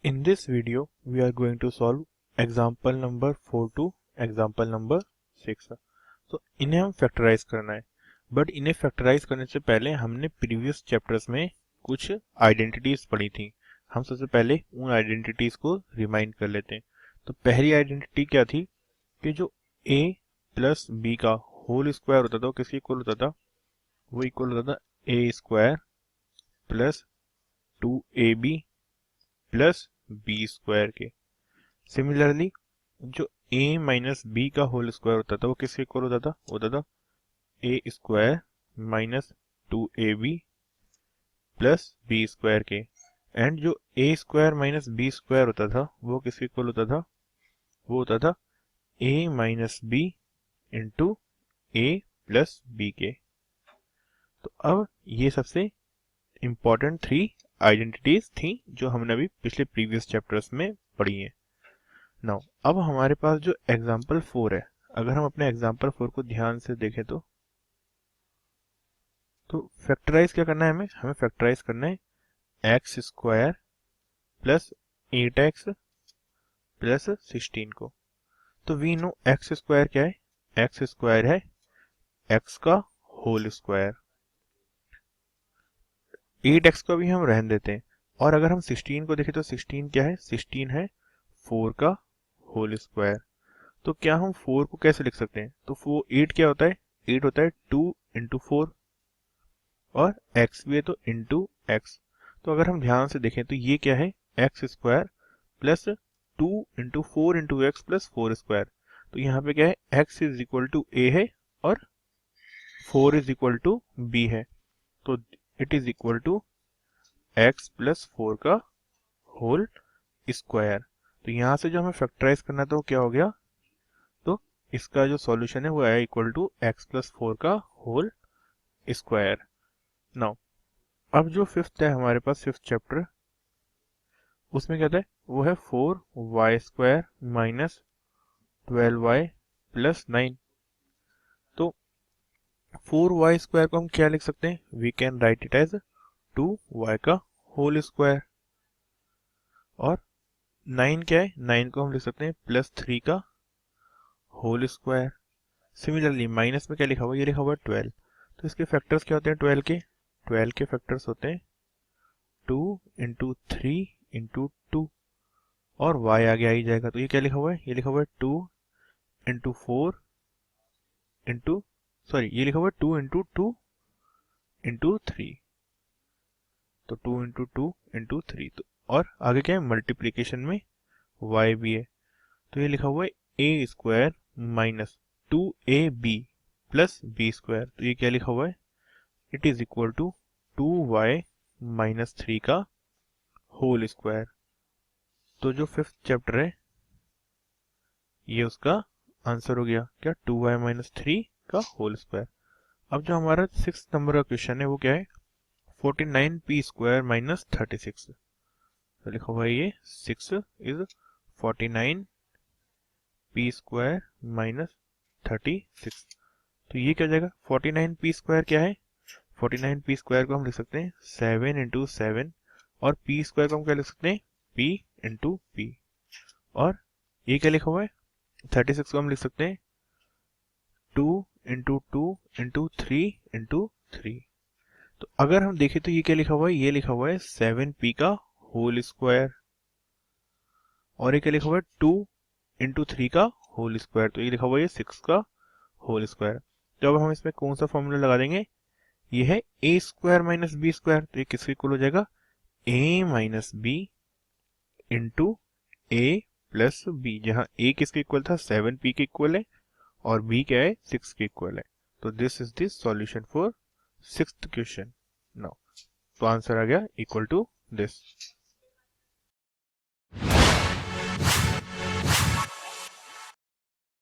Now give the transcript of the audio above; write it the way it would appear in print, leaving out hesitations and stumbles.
In this video, we are going to solve example number 4 to example number 6. तो इन्हें हम factorise करना है, बट इन्हें फैक्टराइज करने से पहले हमने प्रीवियस चैप्टर्स में कुछ आइडेंटिटीज पढ़ी थी। हम सबसे पहले उन आइडेंटिटीज को रिमाइंड कर लेते हैं। तो पहली आइडेंटिटी क्या थी कि जो a प्लस बी का होल स्क्वायर होता था वो किसके इक्वल होता था? वो इक्वल होता था a square plus 2ab plus B square के। सिमिलरली जो a माइनस बी का होल स्क्वायर होता था वो किसके इक्वल होता था a square minus 2ab plus B square के। एंड जो a square minus B square होता था वो किसके इक्वल होता था? वो होता था a minus B into a plus B के। तो अब ये सबसे इंपॉर्टेंट 3 आइडेंटिटीज थी जो हमने अभी पिछले प्रीवियस चैप्टर्स में पढ़ी हैं। नाउ अब हमारे पास जो एग्जाम्पल 4 है, अगर हम अपने एग्जाम्पल 4 को ध्यान से देखें तो फैक्टराइज क्या करना है? हमें फैक्टराइज करना है X square plus 8x plus 16 को। तो वी नो एक्स स्क्वायर क्या है? एक्स स्क्वायर है एक्स का होल स्क्वायर। 8x को भी हम रहने देते हैं। और अगर हम 16 को देखें तो 16 क्या है? 16 है 4 का होल स्क्वायर। तो क्या हम 4 को कैसे लिख सकते हैं? तो 8 क्या होता है? 8 होता है 2 इंटू 4 और x भी है तो इंटू एक्स। तो अगर हम ध्यान से देखें तो ये क्या है? X square plus 2 into 4 into X plus 4 square. तो यहाँ पे क्या है? x is equal to a है और 4 इज इक्वल टू b है। तो it is equal to x plus 4 का होल स्क्वायर। तो यहाँ से जो हमें फैक्टराइज करना था वो क्या हो गया? तो इसका जो सॉल्यूशन है वो आया इक्वल टू x प्लस 4 का होल स्क्वायर। नाउ अब जो फिफ्थ है हमारे पास, फिफ्थ चैप्टर, उसमें क्या था? वो है 4y square minus 12y plus 9। तो 4y स्क्वायर को हम क्या लिख सकते हैं? We can write it as 2y का होल स्क्वायर। और 9 क्या है? 9 को हम लिख सकते हैं प्लस 3 का होल स्क्वायर। सिमिलरली माइनस में क्या लिखा हुआ है? ये लिखा हुआ है 12। तो इसके फैक्टर्स क्या होते हैं 12 के? 12 के फैक्टर्स होते हैं 2 इंटू 3 इंटू 2 और y आगे आ ही जाएगा। तो ये क्या लिखा हुआ है? ये लिखा हुआ है 2 इंटू 4 इंटू ये लिखा हुआ है 2 इंटू 2 इंटू 3। तो 2 इंटू 2 इंटू 3। तो और आगे क्या है? मल्टीप्लीकेशन में y भी है। तो ये लिखा हुआ है a square minus 2ab plus B square. तो ये क्या लिखा हुआ है? It is equal to 2y minus 3 का होल स्क्वायर। तो जो फिफ्थ चैप्टर है ये उसका आंसर हो गया क्या? 2y माइनस 3 का होल स्क्वायर। अब जो हमारा 6 नंबर का क्वेश्चन है वो क्या है? 49p square minus 36। तो लिखा हुआ है ये 6 इज 49p स्क्वायर माइनस 36। तो ये क्या हो जाएगा? 49p स्क्वायर क्या है? 49p स्क्वायर को हम लिख सकते हैं 7 इंटू 7 और p स्क्वायर को हम क्या लिख सकते हैं? p into p। और ये क्या लिखा हुआ है? 36 को हम लिख सकते हैं 2 इंटू 2 इंटू 3 इंटू 3। तो अगर हम देखें तो ये क्या लिखा हुआ है? ये लिखा हुआ है 7p का होल स्क्वायर। और ये क्या लिखा हुआ है? 2 इंटू 3 का होल स्क्वायर। तो ये लिखा हुआ है 6 का होल स्क्वायर। तो अब हम इसमें कौन सा फॉर्मूला लगा देंगे? ये है a square minus B square. तो ये किसके इक्वल हो जाएगा? a minus B into a plus B, जहां a किसके इक्वल था? 7p के इक्वल है और b क्या है? 6 के इक्वल है। तो this is this solution for sixth question. Now तो आंसर आ गया इक्वल टू दिस।